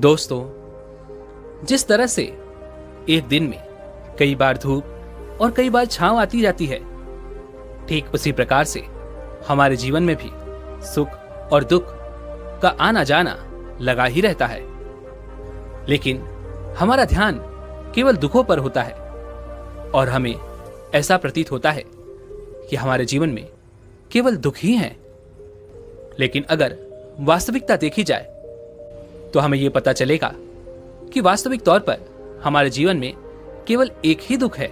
दोस्तों, जिस तरह से एक दिन में कई बार धूप और कई बार छांव आती जाती है, ठीक उसी प्रकार से हमारे जीवन में भी सुख और दुख का आना जाना लगा ही रहता है। लेकिन हमारा ध्यान केवल दुखों पर होता है और हमें ऐसा प्रतीत होता है कि हमारे जीवन में केवल दुख ही हैं। लेकिन अगर वास्तविकता देखी जाए तो हमें यह पता चलेगा कि वास्तविक तौर पर हमारे जीवन में केवल एक ही दुख है।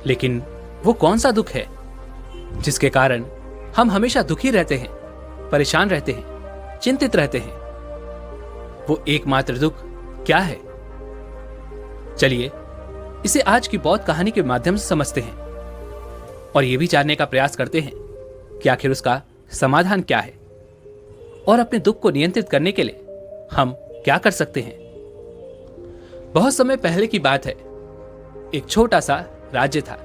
लेकिन वो कौन सा दुख है जिसके कारण हम हमेशा दुखी रहते हैं, परेशान रहते हैं, चिंतित रहते हैं? वो एकमात्र दुख क्या है? चलिए इसे आज की बौद्ध कहानी के माध्यम से समझते हैं और यह भी जानने का प्रयास करते हैं कि आखिर उसका समाधान क्या है और अपने दुख को नियंत्रित करने के लिए हम क्या कर सकते हैं। बहुत समय पहले की बात है। एक छोटा सा राज्य था।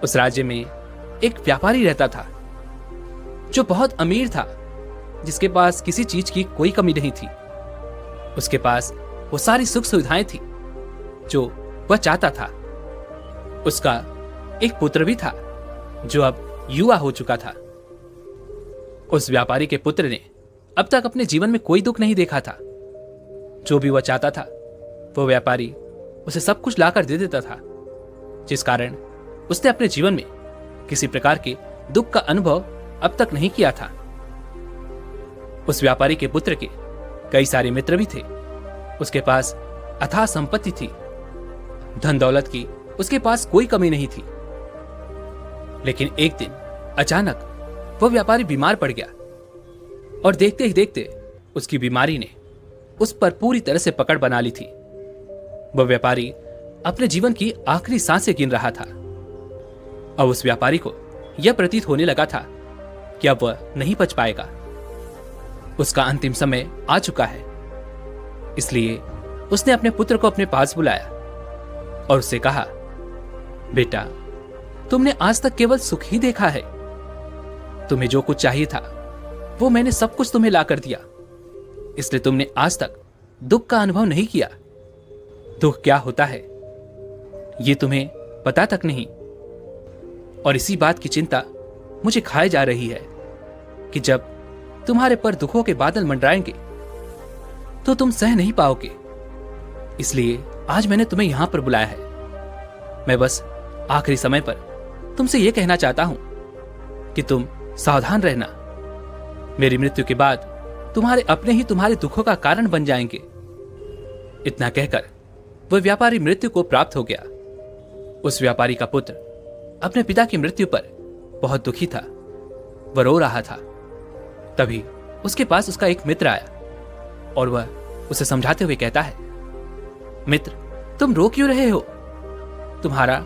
उस राज्य में एक व्यापारी रहता था जो बहुत अमीर था, जिसके पास किसी चीज की कोई कमी नहीं थी। उसके पास वो सारी सुख सुविधाएं थी जो वह चाहता था। उसका एक पुत्र भी था जो अब युवा हो चुका था। उस व्यापारी के पुत्र ने अब तक अपने जीवन में कोई दुख नहीं देखा था। जो भी वह चाहता था वो व्यापारी उसे सब कुछ लाकर दे देता था, जिस कारण उसने अपने जीवन में किसी प्रकार के दुख का अनुभव अब तक नहीं किया था। उस व्यापारी के पुत्र के कई सारे मित्र भी थे। उसके पास अथाह संपत्ति थी, धन दौलत की उसके पास कोई कमी नहीं थी। लेकिन एक दिन अचानक वह व्यापारी बीमार पड़ गया और देखते ही देखते उसकी बीमारी ने उस पर पूरी तरह से पकड़ बना ली थी। वह व्यापारी अपने जीवन की आखिरी सांसें गिन रहा था। अब उस व्यापारी को यह प्रतीत होने लगा था कि अब वह नहीं बच पाएगा। उसका अंतिम समय आ चुका है। इसलिए उसने अपने पुत्र को अपने पास बुलाया और उससे कहा, बेटा, तुमने आज तक केवल सुख ही देखा है। तुम्हें जो कुछ चाहिए था वो मैंने सब कुछ तुम्हें ला कर दिया, इसलिए तुमने आज तक दुख का अनुभव नहीं किया। दुख क्या होता है ये तुम्हें पता तक नहीं, और इसी बात की चिंता मुझे खाए जा रही है कि जब तुम्हारे पर दुखों के बादल मंडराएंगे तो तुम सह नहीं पाओगे। इसलिए आज मैंने तुम्हें यहां पर बुलाया है। मैं बस आखिरी समय पर तुमसे यह कहना चाहता हूं कि तुम सावधान रहना। मेरी मृत्यु के बाद तुम्हारे अपने ही तुम्हारे दुखों का कारण बन जाएंगे। इतना कहकर वह व्यापारी मृत्यु को प्राप्त हो गया। उस व्यापारी का पुत्र अपने पिता की मृत्यु पर बहुत दुखी था। वह रो रहा था। तभी उसके पास उसका एक मित्र आया और वह उसे समझाते हुए कहता है, मित्र, तुम रो क्यों रहे हो? तुम्हारा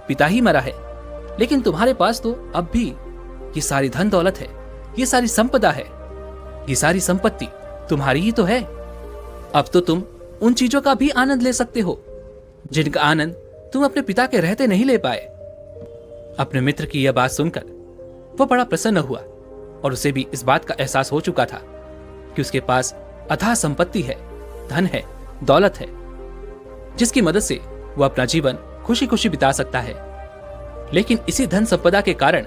पिता ही मरा है, लेकिन तुम्हारे पास तो अब भी ये सारी धन दौलत है, ये सारी संपदा है, ये सारी संपत्ति तुम्हारी ही तो है। अब तो तुम उन चीजों का भी आनंद ले सकते हो जिनका आनंद तुम अपने पिता के रहते नहीं ले पाए। अपने मित्र की यह बात सुनकर वह बड़ा प्रसन्न हुआ और उसे भी इस बात का एहसास हो चुका था कि उसके पास अथाह संपत्ति है, धन है, दौलत है, जिसकी मदद से वह अपना जीवन खुशी खुशी बिता सकता है। लेकिन इसी धन संपदा के कारण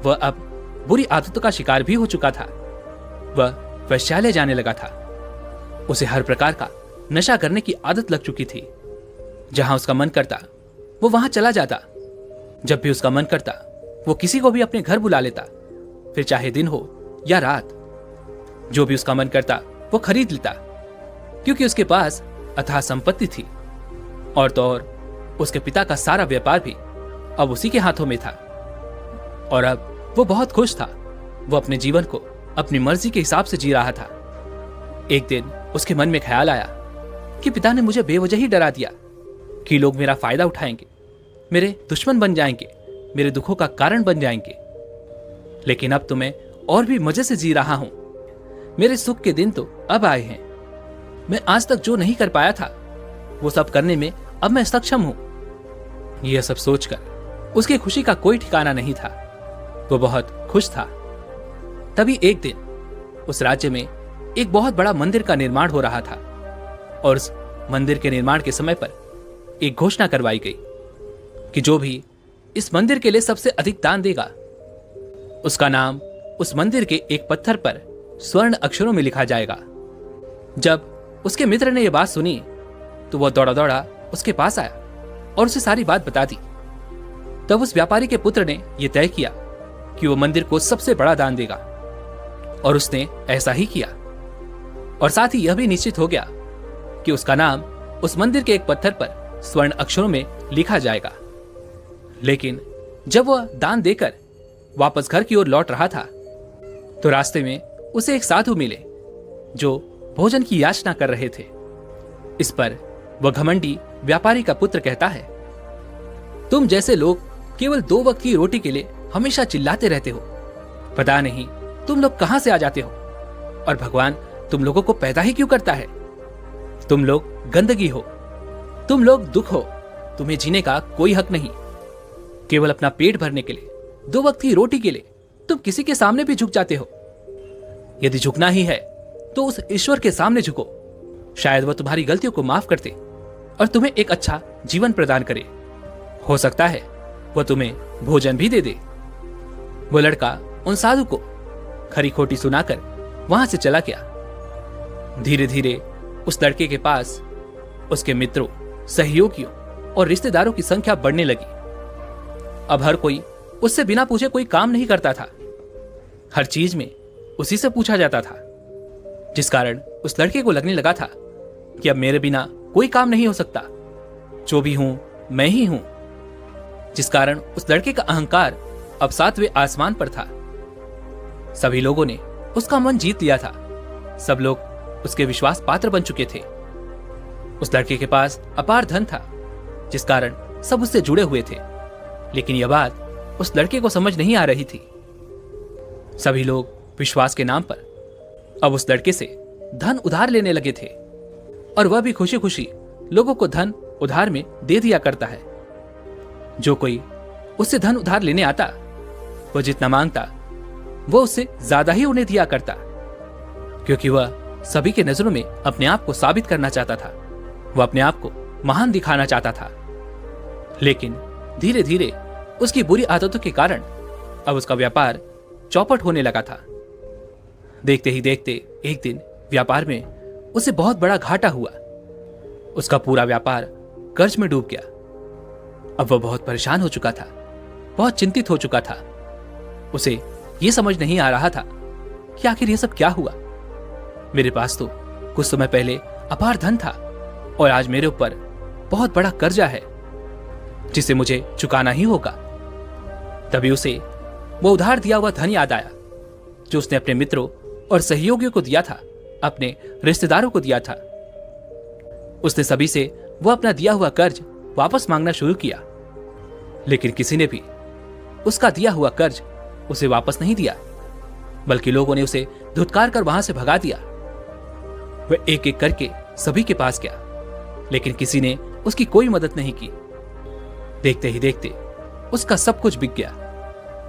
वह अब बुरी आदतों का शिकार भी हो चुका था। वह वैश्यालय जाने लगा था। उसे हर प्रकार का नशा करने की आदत लग चुकी थी। जहां उसका मन करता वो वहां चला जाता। जब भी उसका मन करता वो किसी को भी अपने घर बुला लेता, फिर चाहे दिन हो या रात। जो भी उसका मन करता वो खरीद लेता, क्योंकि उसके पास अथाह संपत्ति थी। और तो और उसके पिता का सारा व्यापार भी अब उसी के हाथों में था और अब वो बहुत खुश था। वो अपने जीवन को अपनी मर्जी के हिसाब से जी रहा था। एक दिन उसके मन में ख्याल आया कि पिता ने मुझे बेवजह ही डरा दिया कि लोग मेरा फायदा उठाएंगे, मेरे दुश्मन बन जाएंगे, मेरे दुखों का कारण बन जाएंगे। लेकिन अब तो मैं और भी मजे से जी रहा हूं। मेरे सुख के दिन तो अब आए हैं। मैं आज तक जो नहीं कर पाया था वो सब करने में अब मैं सक्षम हूं। यह सब सोचकर उसकी खुशी का कोई ठिकाना नहीं था। वो बहुत खुश था। तभी एक दिन उस राज्य में एक बहुत बड़ा मंदिर का निर्माण हो रहा था और उस मंदिर के निर्माण के समय पर एक घोषणा करवाई गई कि जो भी इस मंदिर के लिए सबसे अधिक दान देगा उसका नाम उस मंदिर के एक पत्थर पर स्वर्ण अक्षरों में लिखा जाएगा। जब उसके मित्र ने यह बात सुनी तो वह दौड़ा दौड़ा उसके पास आया और उसे सारी बात बता दी। तब उस व्यापारी के पुत्र ने यह तय किया कि वह मंदिर को सबसे बड़ा दान देगा और उसने ऐसा ही किया और साथ ही यह भी निश्चित हो गया कि उसका नाम उस मंदिर के एक पत्थर पर स्वर्ण अक्षरों में लिखा जाएगा। लेकिन जब वह दान देकर वापस घर की ओर लौट रहा था तो रास्ते में उसे एक साधु मिले जो भोजन की याचना कर रहे थे। इस पर वह घमंडी व्यापारी का पुत्र कहता है, तुम जैसे लोग केवल 2 वक्त की रोटी के लिए हमेशा चिल्लाते रहते हो। पता नहीं तुम लोग कहां से आ जाते हो और भगवान तुम लोगों को पैदा ही क्यों करता है। तुम लोग गंदगी हो, तुम लोग दुख हो, तुम्हें जीने का कोई हक नहीं। केवल अपना पेट भरने के लिए 2 वक्त की रोटी के लिए तुम किसी के सामने भी झुक जाते हो। यदि झुकना ही है तो उस ईश्वर के सामने झुको, शायद वह तुम्हारी गलतियों को माफ कर दे और तुम्हें एक अच्छा जीवन प्रदान करे। हो सकता है वह तुम्हें भोजन भी दे दे। वो लड़का उन साधु को खरी खोटी सुनाकर वहां से चला गया। धीरे धीरे उस लड़के के पास उसके मित्रों, सहयोगियों और रिश्तेदारों की संख्या बढ़ने लगी। अब हर कोई उससे बिना पूछे कोई काम नहीं करता था। हर चीज में उसी से पूछा जाता था, जिस कारण उस लड़के को लगने लगा था कि अब मेरे बिना कोई काम नहीं हो सकता, जो भी हूं मैं ही हूं। जिस कारण उस लड़के का अहंकार अब 7वें आसमान पर था। सभी लोगों ने उसका मन जीत लिया था। सब लोग उसके विश्वास पात्र बन चुके थे। उस लड़के के पास अपार धन था, जिस कारण सब उससे जुड़े हुए थे। लेकिन यह बात उस लड़के को समझ नहीं आ रही थी। सभी लोग विश्वास के नाम पर अब उस लड़के से धन उधार लेने लगे थे और वह भी खुशी खुशी लोगों को धन उधार में दे दिया करता है। जो कोई उससे धन उधार लेने आता, वह जितना मांगता वो उससे ज्यादा ही उन्हें दिया करता, क्योंकि वह सभी के नजरों में अपने आप को साबित करना चाहता था। वह अपने आप को महान दिखाना चाहता था। लेकिन धीरे धीरे उसकी बुरी आदतों के कारण अब उसका व्यापार चौपट होने लगा था। देखते ही देखते एक दिन व्यापार में उसे बहुत बड़ा घाटा हुआ। उसका पूरा व्यापार कर्ज में डूब गया। अब वह बहुत परेशान हो चुका था, बहुत चिंतित हो चुका था। उसे यह समझ नहीं आ रहा था कि आखिर यह सब क्या हुआ। मेरे पास तो कुछ समय पहले अपार धन था और आज मेरे ऊपर बहुत बड़ा कर्जा है जिसे मुझे चुकाना ही होगा। तभी उसे वो उधार दिया हुआ धन याद आया जो उसने अपने मित्रों और सहयोगियों को दिया था, अपने रिश्तेदारों को दिया था। उसने सभी से वो अपना दिया हुआ कर्ज वापस मांगना शुरू किया, लेकिन किसी ने भी उसका दिया हुआ कर्ज उसे वापस नहीं दिया, बल्कि लोगों ने उसे धुतकार कर वहां से भगा दिया। वह एक एक करके सभी के पास गया, लेकिन किसी ने उसकी कोई मदद नहीं की। देखते ही देखते उसका सब कुछ बिक गया।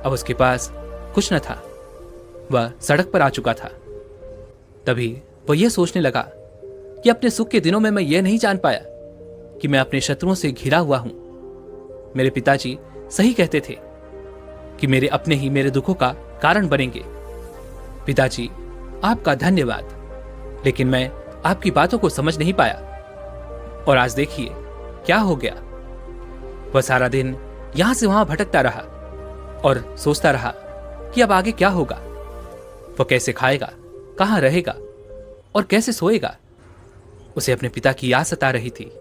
अब उसके पास कुछ न था। वह सड़क पर आ चुका था। तभी वह यह सोचने लगा कि अपने सुख के दिनों में मैं यह नहीं जान पाया कि मैं अपने शत्रुओं से घिरा हुआ हूं। मेरे पिताजी सही कहते थे कि मेरे अपने ही मेरे दुखों का कारण बनेंगे। पिताजी, आपका धन्यवाद, लेकिन मैं आपकी बातों को समझ नहीं पाया और आज देखिए क्या हो गया। वह सारा दिन यहां से वहां भटकता रहा और सोचता रहा कि अब आगे क्या होगा। वह कैसे खाएगा, कहां रहेगा और कैसे सोएगा। उसे अपने पिता की याद सता रही थी।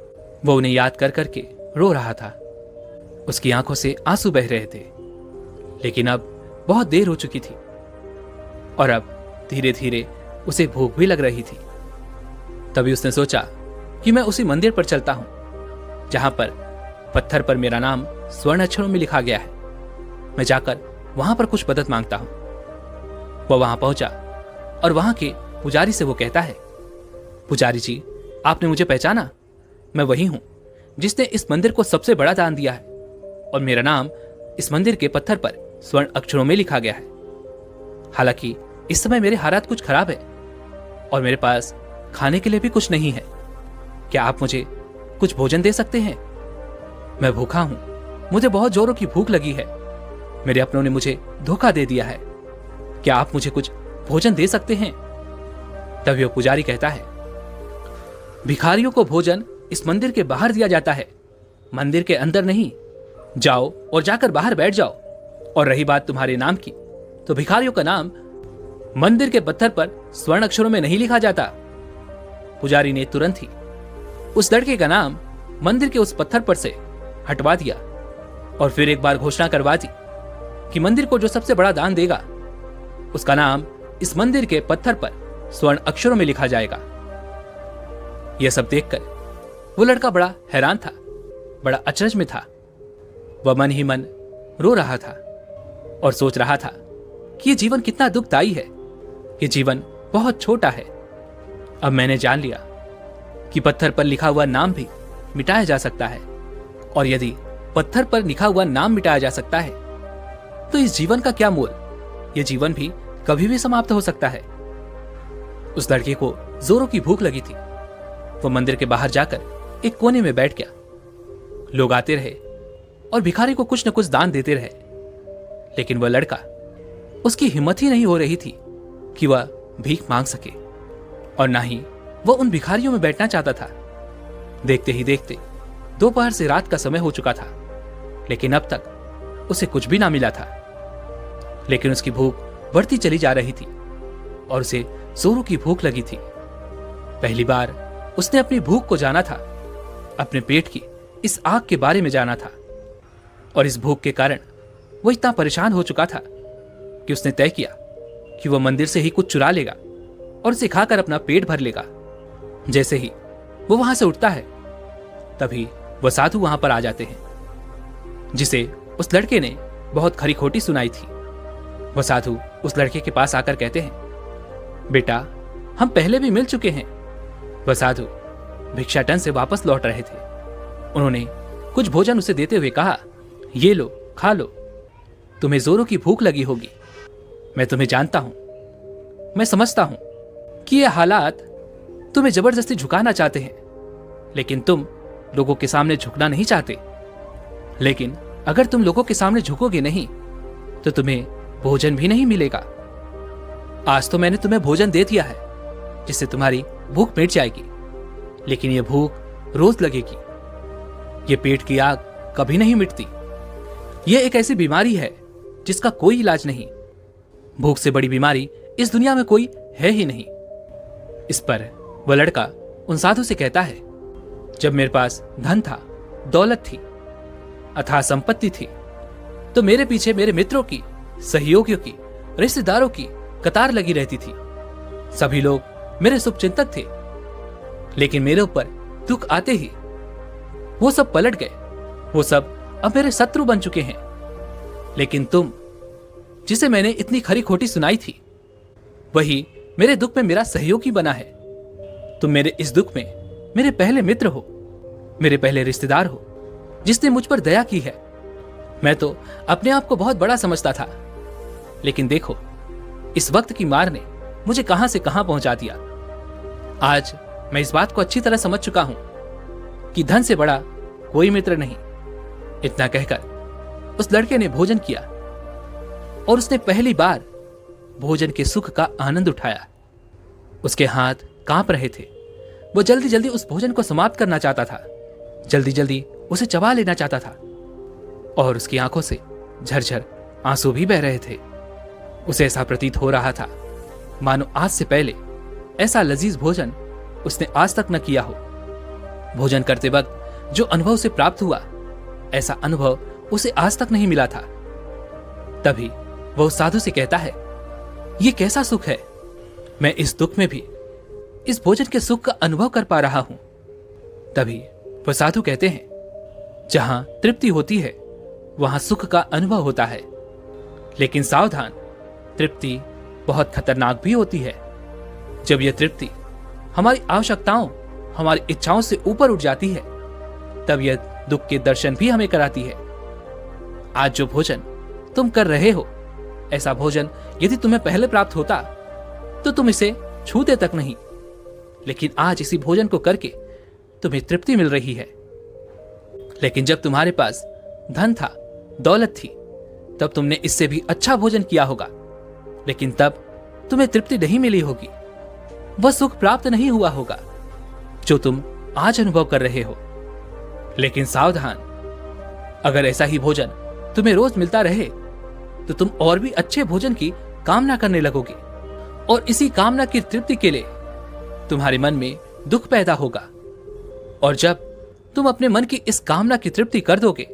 वह उन्हें याद कर करके रो रहा था। उसकी आंखों से आंसू बह रहे थे, लेकिन अब बहुत देर हो चुकी थी और अब धीरे धीरे उसे भूख भी लग रही थी। तभी उसने सोचा कि मैं उसी मंदिर पर चलता हूं जहां पर पत्थर पर मेरा नाम स्वर्ण अक्षरों में लिखा गया है। मैं जाकर वहां पर कुछ मदद मांगता हूं। वह वहां पहुंचा और वहां के पुजारी से वो कहता है, पुजारी जी, आपने मुझे पहचाना? मैं वही हूं जिसने इस मंदिर को सबसे बड़ा दान दिया है और मेरा नाम इस मंदिर के पत्थर पर स्वर्ण अक्षरों में लिखा गया है। हालांकि इस समय मेरे हालात कुछ खराब है, और मेरे पास खाने के लिए भी कुछ नहीं है। क्या आप मुझे कुछ भोजन दे सकते हैं? मैं भूखा हूं, मुझे बहुत जोरों की भूख लगी है। मेरे अपनों ने मुझे धोखा दे दिया है। क्या आप मुझे कुछ भोजन दे सकते हैं? तभी वो पुजारी कहता है, भिखारियों को भोजन इस मंदिर के बाहर दिया जाता है, मंदिर के अंदर नहीं। जाओ और जाकर बाहर बैठ जाओ। और रही बात तुम्हारे नाम की, तो भिखारियों का नाम मंदिर के पत्थर पर स्वर्ण अक्षरों में नहीं लिखा जाता। पुजारी ने तुरंत ही उस लड़के का नाम मंदिर के उस पत्थर पर से हटवा दिया और फिर एक बार घोषणा करवा दी कि मंदिर को जो सबसे बड़ा दान देगा उसका नाम इस मंदिर के पत्थर पर स्वर्ण अक्षरों में लिखा जाएगा। यह सब देखकर वो लड़का बड़ा हैरान था, बड़ा अचरज में था। वह मन ही मन रो रहा था और सोच रहा था कि यह जीवन कितना दुखदाई है, यह जीवन बहुत छोटा है। अब मैंने जान लिया कि पत्थर पर लिखा हुआ नाम भी मिटाया जा सकता है, और यदि पत्थर पर लिखा हुआ नाम मिटाया जा सकता है तो इस जीवन का क्या मोल? यह जीवन भी कभी भी समाप्त हो सकता है। उस लड़के को जोरों की भूख लगी थी। वो मंदिर के बाहर जाकर एक कोने में बैठ गया। लोग आते रहे और भिखारी को कुछ न कुछ दान देते रहे, लेकिन वह लड़का, उसकी हिम्मत ही नहीं हो रही थी कि वह भीख मांग सके, और ना ही वह उन भिखारियों में बैठना चाहता था। देखते ही देखते दोपहर से रात का समय हो चुका था, लेकिन अब तक उसे कुछ भी ना मिला था। लेकिन उसकी भूख बढ़ती चली जा रही थी और उसे जोरों की भूख लगी थी। पहली बार उसने अपनी भूख को जाना था, अपने पेट की इस आग के बारे में जाना था, और इस भूख के कारण वो इतना परेशान हो चुका था कि उसने तय किया कि वह मंदिर से ही कुछ चुरा लेगा और उसे खाकर अपना पेट भर लेगा। जैसे ही वो वहां से उठता है, तभी वह साधु वहां पर आ जाते हैं, जिसे उस लड़के ने बहुत खरी खोटी सुनाई थी। वह साधु उस लड़के के पास आकर कहते हैं, बेटा, हम पहले भी मिल चुके हैं। वह साधु भिक्षाटन से वापस लौट रहे थे। उन्होंने कुछ भोजन उसे देते हुए कहा, ये लो, खा लो, तुम्हें जोरों की भूख लगी होगी। मैं तुम्हें जानता हूं, मैं समझता हूं कि ये हालात तुम्हें जबरदस्ती झुकाना चाहते हैं, लेकिन तुम लोगों के सामने झुकना नहीं चाहते। लेकिन अगर तुम लोगों के सामने झुकोगे नहीं तो तुम्हें भोजन भी नहीं मिलेगा। आज तो मैंने तुम्हें भोजन दे दिया है जिससे तुम्हारी भूख मिट जाएगी, लेकिन यह भूख रोज लगेगी। यह पेट की आग कभी नहीं मिटती। यह एक ऐसी बीमारी है जिसका कोई इलाज नहीं। भूख से बड़ी बीमारी इस दुनिया में कोई है ही नहीं। इस पर वह लड़का उन साधु से कहता है, जब मेरे पास धन था, दौलत थी, अथाह संपत्ति थी, तो मेरे पीछे मेरे मित्रों की, सहयोगियों की, रिश्तेदारों की कतार लगी रहती थी। सभी लोग मेरे शुभचिंतक थे, लेकिन मेरे ऊपर दुख आते ही वो सब पलट गए। वो सब अब मेरे शत्रु बन चुके हैं। लेकिन तुम, जिसे मैंने इतनी खरी खोटी सुनाई थी, वही मेरे दुख में मेरा सहयोगी बना है। तुम मेरे इस दुख में मेरे पहले मित्र हो, मेरे पहले रिश्तेदार हो, जिसने मुझ पर दया की है। मैं तो अपने आप को बहुत बड़ा समझता था, लेकिन देखो, इस वक्त की मार ने मुझे कहां से कहां पहुंचा दिया। आज मैं इस बात को अच्छी तरह समझ चुका हूं कि धन से बड़ा कोई मित्र नहीं। इतना कहकर उस लड़के ने भोजन किया और उसने पहली बार भोजन के सुख का आनंद उठाया। उसके हाथ कांप रहे थे। वो जल्दी जल्दी उस भोजन को समाप्त करना चाहता था, जल्दी जल्दी उसे चबा लेना चाहता था, और उसकी आंखों से झरझर आंसू भी बह रहे थे। उसे ऐसा प्रतीत हो रहा था मानो आज से पहले ऐसा लजीज भोजन उसने आज तक न किया हो। भोजन करते वक्त जो अनुभव उसे प्राप्त हुआ, ऐसा अनुभव उसे आज तक नहीं मिला था। तभी वह उस साधु से कहता है, यह कैसा सुख है, मैं इस दुख में भी इस भोजन के सुख का अनुभव कर पा रहा हूं। तभी वह साधु कहते हैं, जहां तृप्ति होती है वहां सुख का अनुभव होता है, लेकिन सावधान, तृप्ति बहुत खतरनाक भी होती है। जब यह तृप्ति हमारी आवश्यकताओं, हमारी इच्छाओं से ऊपर उठ जाती है, तब यह दुख के दर्शन भी हमें कराती है। आज जो भोजन तुम कर रहे हो, ऐसा भोजन यदि तुम्हें पहले प्राप्त होता तो तुम इसे छूते तक नहीं, लेकिन आज इसी भोजन को करके तुम्हें तृप्ति मिल रही है। लेकिन जब तुम्हारे पास धन था, दौलत थी, तब तुमने इससे भी अच्छा भोजन किया होगा, लेकिन तब तुम्हें तृप्ति नहीं मिली होगी, वह सुख प्राप्त नहीं हुआ होगा जो तुम आज अनुभव कर रहे हो। लेकिन सावधान, अगर ऐसा ही भोजन तुम्हें रोज मिलता रहे तो तुम और भी अच्छे भोजन की कामना करने लगोगे, और इसी कामना की तृप्ति के लिए तुम्हारे मन में दुख पैदा होगा। और जब तुम अपने मन की इस कामना की तृप्ति कर दोगे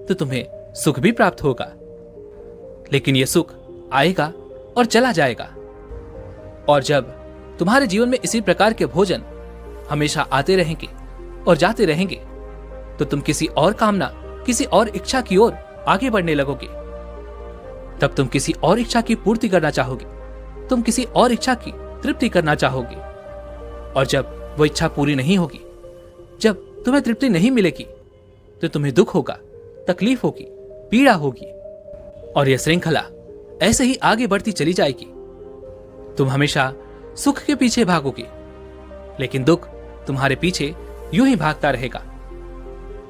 तो तुम्हें सुख भी प्राप्त होगा, लेकिन यह सुख आएगा और चला जाएगा। और जब तुम्हारे जीवन में इसी प्रकार के भोजन हमेशा आते रहेंगे और जाते रहेंगे तो तुम किसी और कामना, किसी और इच्छा की ओर आगे बढ़ने लगोगे। तब तुम किसी और इच्छा की पूर्ति करना चाहोगे, तुम किसी और इच्छा की तृप्ति करना चाहोगे, और जब वो इच्छा पूरी नहीं होगी, जब तुम्हें तृप्ति नहीं मिलेगी, तो तुम्हें दुख होगा, तकलीफ होगी, पीड़ा होगी, और यह श्रृंखला ऐसे ही आगे बढ़ती चली जाएगी। तुम हमेशा सुख के पीछे भागोगे, लेकिन दुख तुम्हारे पीछे यूं ही भागता रहेगा।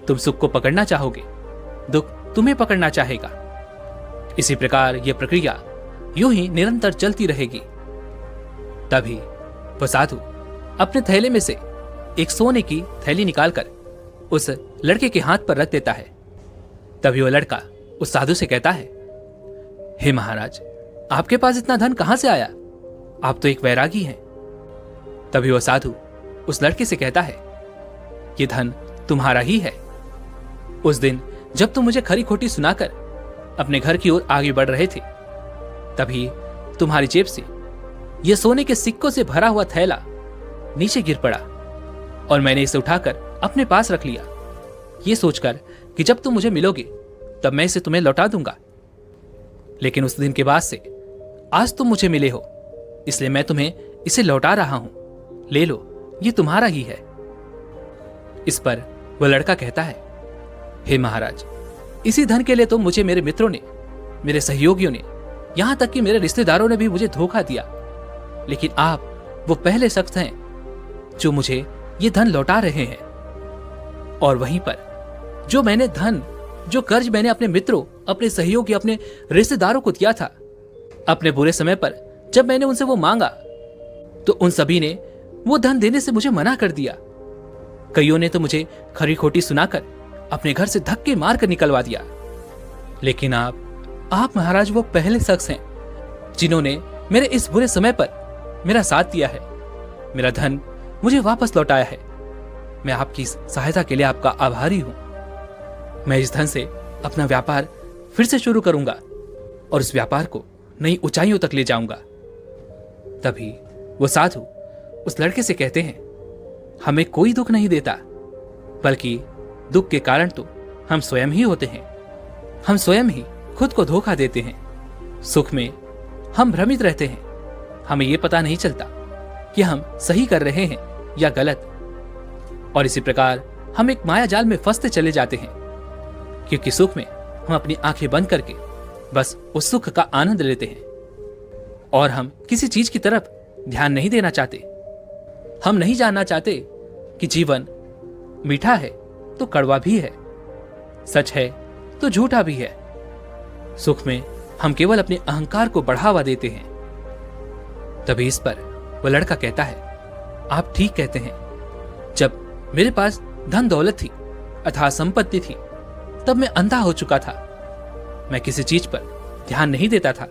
तुम सुख को पकड़ना चाहोगे, दुख तुम्हें पकड़ना चाहेगा। इसी प्रकार यह प्रक्रिया यूं ही निरंतर चलती रहेगी। तभी वह साधु अपने थैले में से एक सोने की थैली निकालकर उस लड़के के हाथ पर रख देता है। तभी वह लड़का उस साधु से कहता है, हे महाराज, आपके पास इतना धन कहां से आया? आप तो एक वैरागी हैं। तभी वह साधु उस लड़के से कहता है, ये धन तुम्हारा ही है। उस दिन जब तुम मुझे खरी खोटी सुनाकर अपने घर की ओर आगे बढ़ रहे थे, तभी तुम्हारी जेब से यह सोने के सिक्कों से भरा हुआ थैला नीचे गिर पड़ा, और मैंने इसे उठाकर अपने पास रख लिया, ये सोचकर कि जब तुम मुझे मिलोगे तब मैं इसे तुम्हें लौटा दूंगा। लेकिन उस दिन के बाद से आज तुम मुझे मिले हो, इसलिए मैं तुम्हें इसे लौटा रहा हूं। ले लो, ये तुम्हारा ही है। इस पर वह लड़का कहता है, हे महाराज, इसी धन के लिए तो मुझे मेरे मित्रों ने, मेरे सहयोगियों ने, यहां तक कि मेरे रिश्तेदारों ने भी मुझे धोखा दिया, लेकिन आप वो पहले शख्स हैं जो मुझे ये धन लौटा रहे हैं। और वहीं पर जो मैंने धन, जो कर्ज मैंने अपने मित्रों, अपने सहयोगी, अपने रिश्तेदारों को दिया था, अपने बुरे समय पर जब मैंने उनसे वो मांगा तो उन सभी ने वो धन देने से मुझे मना कर दिया। कईयों ने तो मुझे खरी खोटी सुनाकर अपने घर से धक्के मारकर निकलवा दिया। लेकिन आप महाराज वो पहले शख्स हैं जिन्होंने मेरे इस बुरे समय पर मेरा साथ दिया है, मेरा धन मुझे वापस लौटाया है। मैं आपकी सहायता के लिए आपका आभारी हूं। मैं इस धन से अपना व्यापार फिर से शुरू करूंगा और इस व्यापार को नई ऊंचाइयों तक ले जाऊंगा। तभी वो साधु उस लड़के से कहते हैं, हमें कोई दुख नहीं देता, बल्कि दुख के कारण तो हम स्वयं ही होते हैं। हम स्वयं ही खुद को धोखा देते हैं। सुख में हम भ्रमित रहते हैं, हमें यह पता नहीं चलता कि हम सही कर रहे हैं या गलत, और इसी प्रकार हम एक माया जाल में फंसते चले जाते हैं, क्योंकि सुख में हम अपनी आंखें बंद करके बस उस सुख का आनंद लेते हैं, और हम किसी चीज की तरफ ध्यान नहीं देना चाहते। हम नहीं जानना चाहते कि जीवन मीठा है तो कड़वा भी है, सच है तो झूठा भी है। सुख में हम केवल अपने अहंकार को बढ़ावा देते हैं। तभी इस पर वह लड़का कहता है, आप ठीक कहते हैं। जब मेरे पास धन दौलत थी, अथाह संपत्ति थी, तब मैं अंधा हो चुका था। मैं किसी चीज पर ध्यान नहीं देता था।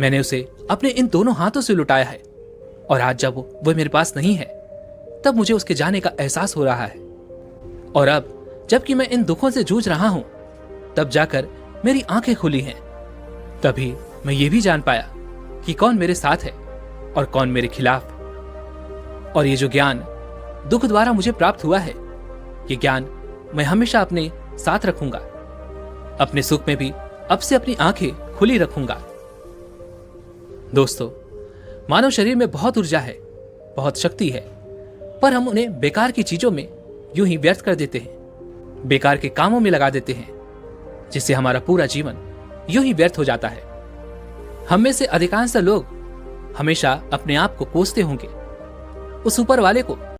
मैंने उसे अपने इन दोनों हाथों से लुटाया है, और आज जब वो मेरे पास नहीं है, तब मुझे उसके जाने का एहसास हो रहा है। और अब जबकि मैं इन दुखों से जूझ रहा हूं, तब जाकर मेरी आंखें खुली हैं। तभी मैं ये भी जान पाया कि कौन मेरे साथ है और कौन मेरे खिलाफ। और ये जो ज्ञान दुख द्वारा मुझे प्राप्त हुआ है, ये ज्ञान मैं हमेशा अपने साथ रखूंगा। अपने सुख में भी अब से अपनी आंखें खुली रखूंगा। दोस्तों, मानव शरीर में बहुत ऊर्जा है, बहुत शक्ति है, पर हम उन्हें बेकार की चीजों में यूं ही व्यर्थ कर देते हैं, बेकार के कामों में लगा देते हैं, जिससे हमारा पूरा जीवन यूं ही व्यर्थ हो जाता है। हम में से अधिकांश लोग हमेशा अपने आप को कोसते होंगे, उस ऊपर वाले को